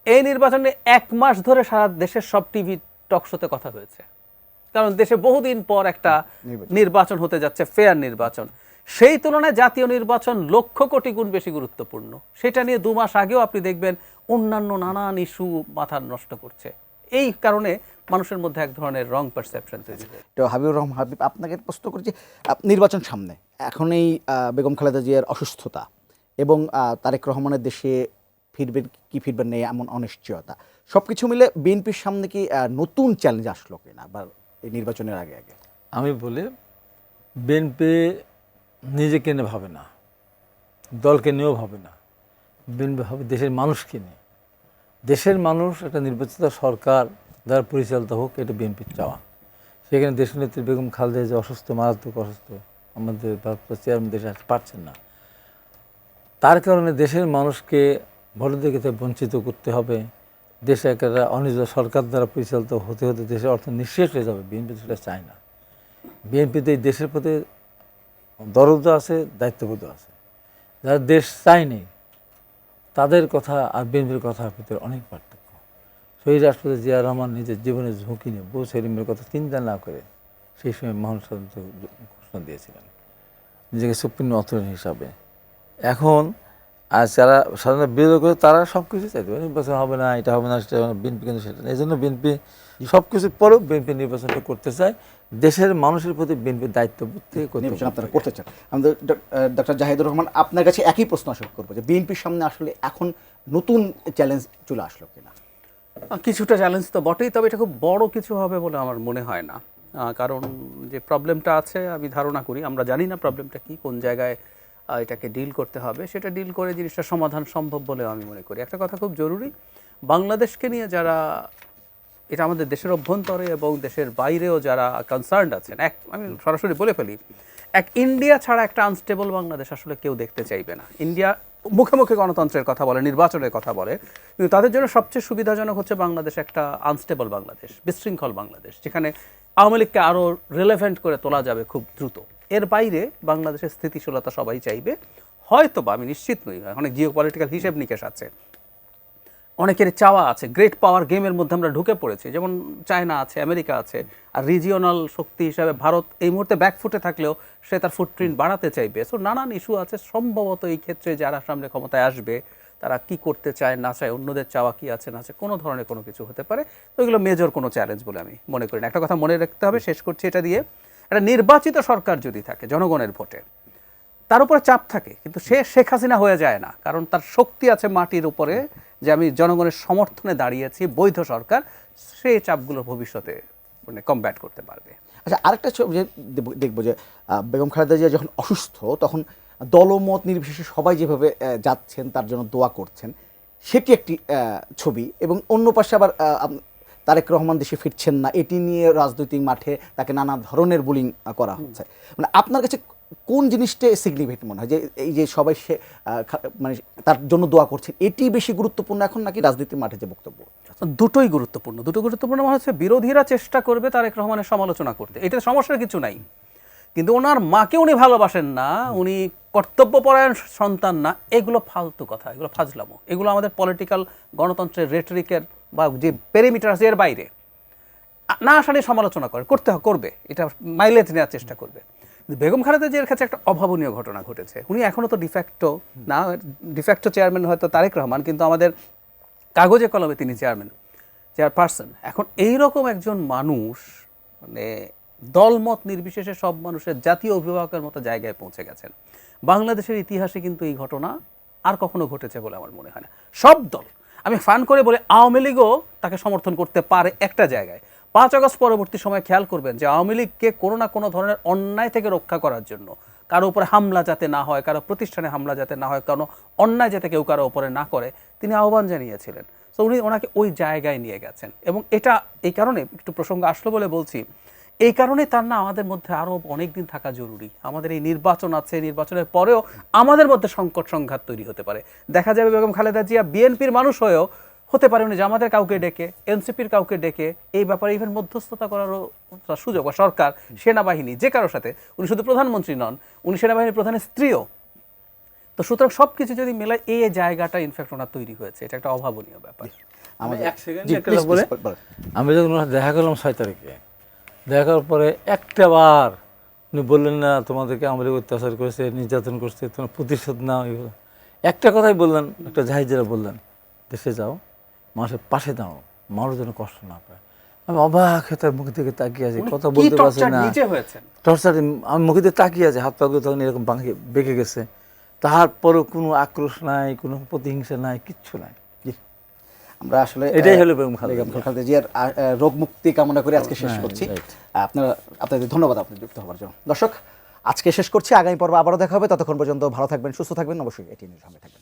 এই নির্বাচনে 1 মাস ধরে সারা দেশের সব টিভি টকশোতে কথা হয়েছে, কারণ দেশে বহুদিন পর একটা নির্বাচন হতে যাচ্ছে, ফেয়ার নির্বাচন। সেই তুলনায় জাতীয় নির্বাচন লক্ষ কোটি গুণ বেশি গুরুত্বপূর্ণ। সেটা নিয়ে 2 মাস আগেও আপনি দেখবেন অন্যান্য নানান ইস্যু মাথা নষ্ট করছে। এই কারণে মানুষের মধ্যে এক ধরনের রং পারসেপশন তৈরি হয়। তো হাবিবুর রহমান হাবিব, আপনাকে প্রশ্ন করছি, নির্বাচন সামনে, এখন এই বেগম খালেদা জিয়ার অসুস্থতা এবং তারেক রহমানের দেশে ফিরবেন কি ফিরবেন নেই এমন অনিশ্চয়তা, সব কিছু মিলে বিএনপির সামনে কি নতুন চ্যালেঞ্জ আসলো কিনা বা এই নির্বাচনের আগে আগে? আমি বলি, বিএনপি নিজেকে নিয়ে ভাবে না, দলকে নিয়েও ভাবে না, বিএনপি ভাবে দেশের মানুষকে নিয়ে। দেশের মানুষ একটা নির্বাচিত সরকার দ্বারা পরিচালিত হোক, এটা বিএনপির চাওয়া। সেখানে দেশনেত্রী বেগম খালেদা যে অসুস্থ, মারাত্মক অসুস্থ, আমাদের ভারপ্রাপ্ত চেয়ারম্যান দেশে আসতে পারছেন না, তার কারণে দেশের মানুষকে ভোটের দিকে বঞ্চিত করতে হবে, দেশে একটা অনিজ সরকার দ্বারা পরিচালিত হতে হতে দেশের অর্থ নিঃশেষ হয়ে যাবে। বিএনপি সেটা চায় না। বিএনপিতে এই দেশের প্রতি দরদ আছে, দায়িত্ববোধ আছে। যারা দেশ চায়নি তাদের কথা আর বিএনপির কথার ভিতরে অনেক পার্থক্য। শহীদ রাষ্ট্রপতি জিয়া রহমান নিজের জীবনের ঝুঁকি নিয়ে বউ সেলিমের কথা চিন্তা না করে সেই সময় মহান স্বাধীনতা ঘোষণা দিয়েছিলেন নিজেকে সুপ্রিম অথরিটি হিসাবে। এখন আর যারা সাধারণত বিরোধ করে তারা সব কিছু চাইতে পারে নির্বাচন হবে না, এটা হবে না, সেটা হবে না, বিএনপি কিন্তু সেটা না। এই জন্য বিএনপি সব কিছুর পরেও বিএনপি নির্বাচনটা করতে চায়, দেশের মানুষের প্রতি বিএনপির দায়িত্ববোধ থেকে করতে নির্বাচন চায়। আপনারা করতে চান। আমাদের ডক্টর জাহিদুর রহমান, আপনার কাছে একই প্রশ্ন আসলে করবো যে বিএনপির সামনে আসলে এখন নতুন চ্যালেঞ্জ চলে আসলো কিনা? কিছুটা চ্যালেঞ্জ তো বটেই, তবে এটা খুব বড় কিছু হবে বলে আমার মনে হয় না। কারণ যে প্রবলেমটা আছে আমি ধারণা করি, আমরা জানি না প্রবলেমটা কি, কোন জায়গায় এটাকে ডিল করতে হবে, সেটা ডিল করে জিনিসটা সমাধান সম্ভব বলে আমি মনে করি। একটা কথা খুব জরুরি, বাংলাদেশকে নিয়ে যারা, এটা আমাদের দেশের অভ্যন্তরে এবং দেশের বাইরেও যারা কনসার্নড আছেন, আমি সরাসরি বলে ফেলি, ইন্ডিয়া ছাড়া একটা আনস্টেবল বাংলাদেশ আসলে কেউ দেখতে চাইবে না। ইন্ডিয়া মুখে মুখে গণতন্ত্রের কথা বলে, নির্বাচনের কথা বলে, কিন্তু তাদের জন্য সবচেয়ে সুবিধাজনক হচ্ছে বাংলাদেশ একটা আনস্টেবল বাংলাদেশ, বিশৃঙ্খল বাংলাদেশ, যেখানে আওয়ামী লীগকে আরও রিলেভেন্ট করে তোলা যাবে খুব দ্রুত। এর বাইরে বাংলাদেশের স্থিতিশীলতা সবাই চাইবে, হয়তো বা আমি নিশ্চিত নই, অনেক জিও পলিটিক্যাল হিসেব নিকেশ আছে, অনেকের চাওয়া আছে, গ্রেট পাওয়ার গেমের মধ্যে আমরা ঢুকে পড়েছি, যেমন চায়না আছে, আমেরিকা আছে, আর রিজিওনাল শক্তি হিসাবে ভারত এই মুহূর্তে ব্যাকফুটে থাকলেও সে তার ফুটপ্রিন্ট বাড়াতে চাইবে। সো নানান ইস্যু আছে, সম্ভবত এই ক্ষেত্রে যারা সামনে ক্ষমতায় আসবে তারা কি করতে চায় না চায়, অন্যদের চাওয়া কি আছে না আছে, কোনো ধরনের কোনো কিছু হতে পারে। তো এগুলো মেজর কোনো চ্যালেঞ্জ বলে আমি মনে করি না। একটা কথা মনে রাখতে হবে, শেষ করছি এটা দিয়ে, একটা নির্বাচিত সরকার যদি থাকে জনগণের ভোটে, তার উপরে চাপ থাকে, কিন্তু সে শেখ হাসিনা হয়ে যায় না, কারণ তার শক্তি আছে মাটির উপরে, যে আমি জনগণের সমর্থনে দাঁড়িয়েছি, বৈধ সরকার, সেই চাপগুলো ভবিষ্যতে মানে কমব্যাট করতে পারবে। আচ্ছা, আরেকটা যে দেখবো যে বেগম খালেদা জিয়া যখন অসুস্থ তখন দলমত নির্বিশেষে সবাই যেভাবে যাচ্ছেন তার জন্য দোয়া করছেন, সেটি একটি ছবি। এবং অন্য পাশে আবার তারেক রহমান দেশে ফিরছেন না, এটি নিয়ে রাজনৈতিক মাঠে তাকে নানা ধরনের বুলিং করা হচ্ছে। মানে আপনার কাছে কোন জিনিসটা সিগনিফিকেন্ট মনে হয়, যে এই যে সবাই সে মানে তার জন্য দোয়া করছেন, এটি বেশি গুরুত্বপূর্ণ এখন নাকি রাজনীতির মাঠে যে বক্তব্য? দুটোই গুরুত্বপূর্ণ। দুটো গুরুত্বপূর্ণ মনে হচ্ছে বিরোধীরা চেষ্টা করবে তারেক রহমানের সমালোচনা করতে, এটা সমস্যার কিছু নাই, কিন্তু ওনার মাকে উনি ভালোবাসেন না, উনি কর্তব্যপরায়ণ সন্তান না, এগুলো ফালতু কথা, এগুলো ফাজলামো, এগুলো আমাদের পলিটিক্যাল গণতন্ত্রের রেটরিকের বা যে পেরিমিটার আছে এর বাইরে না আসা নিয়ে সমালোচনা করবে, এটা মাইলেজ নেওয়ার চেষ্টা করবে। বেগম খালেদা জিয়ার কাছে একটা অভাবনীয় ঘটনা ঘটেছে, উনি এখনও তো ডিফ্যাক্টো না, ডিফ্যাক্টো চেয়ারম্যান হয়তো তারেক রহমান, কিন্তু আমাদের কাগজে কলমে তিনি চেয়ারপারসন। এখন এইরকম একজন মানুষ মানে দলমত নির্বিশেষে সব মানুষের জাতীয় অভিভাবকের মতো জায়গায় পৌঁছে গেছেন। বাংলাদেশের ইতিহাসে কিন্তু এই ঘটনা আর কখনো ঘটেছে বলে আমার মনে হয় না। সব দল, আমি ফান করে বলে আওয়ামী লীগও তাকে সমর্থন করতে পারে একটা জায়গায়। 5 আগস্ট পরবর্তী সময় খেয়াল করবেন যে আওয়ামী লীগকে কোনো না কোনো ধরনের অন্যায় থেকে রক্ষা করার জন্য, কারো উপরে হামলা যাতে না হয়, কারো প্রতিষ্ঠানে হামলা যাতে না হয়, কারণ অন্যায় যাতে কেউ কারো উপরে না করে, তিনি আহ্বান জানিয়েছিলেন। তো উনি ওনাকে ওই জায়গায় নিয়ে গেছেন, এবং এটা এই কারণে একটু প্রসঙ্গ আসলো বলে বলছি, এই কারণে তার না আমাদের মধ্যে আরও অনেক দিন থাকা জরুরি। আমাদের এই নির্বাচন আছে, নির্বাচনের পরেও আমাদের মধ্যে সংকট সংঘাত তৈরি হতে পারে। দেখা যাবে বেগম খালেদা জিয়া বিএনপির মানুষ হয়েও হতে পারে উনি জামাতের কাউকে ডেকে, এনসিপির কাউকে ডেকে এই ব্যাপারে ইভেন মধ্যস্থতা করারও সুযোগ, বা সরকার, সেনাবাহিনী, যে কারোর সাথে, উনি শুধু প্রধানমন্ত্রী নন, উনি সেনাবাহিনীর প্রধানের স্ত্রীও। তো সুতরাং সব কিছু যদি মেলায় এই জায়গাটা ইনফ্যাক্ট ওনার তৈরি হয়েছে, এটা একটা অভাবনীয় ব্যাপার। আমি যখন দেখা করলাম 6 তারিখে, দেখা করার পরে একটা বার উনি বললেন না তোমাদেরকে আমাদের অত্যাচার করেছে, নির্যাতন করছে, তোমার প্রতিশোধ নাও, একটা কথাই বললেন, একটা জাহিজেরা বললেন, দেশে যাও, মানুষের পাশে দাও, মানুষ যেন কষ্ট না পায়। আমি অবাক হয়ে তার মুখের দিকে তাকিয়ে আছি, কথা বলতে পারছি না, টর্চার, আমি মুখের দিকে তাকিয়ে আছি, হাত পাগুলো তখন এরকম বেঁকে গেছে, তারপরেও কোনো আক্রোশ নাই, কোনো প্রতিহিংসা নাই, কিচ্ছু নাই। আমরা আসলে এটাই হলো বেগম খালেদা জিয়ার রোগ মুক্তি কামনা করে আজকে শেষ করছি। আপনাদের ধন্যবাদ আপনি যুক্ত হওয়ার জন্য। দর্শক, আজকে শেষ করছি, আগামী পর্ব আবারও দেখা হবে, ততক্ষণ পর্যন্ত ভালো থাকবেন, সুস্থ থাকবেন, অবশ্যই এটি নিয়ে সামনে থাকবেন।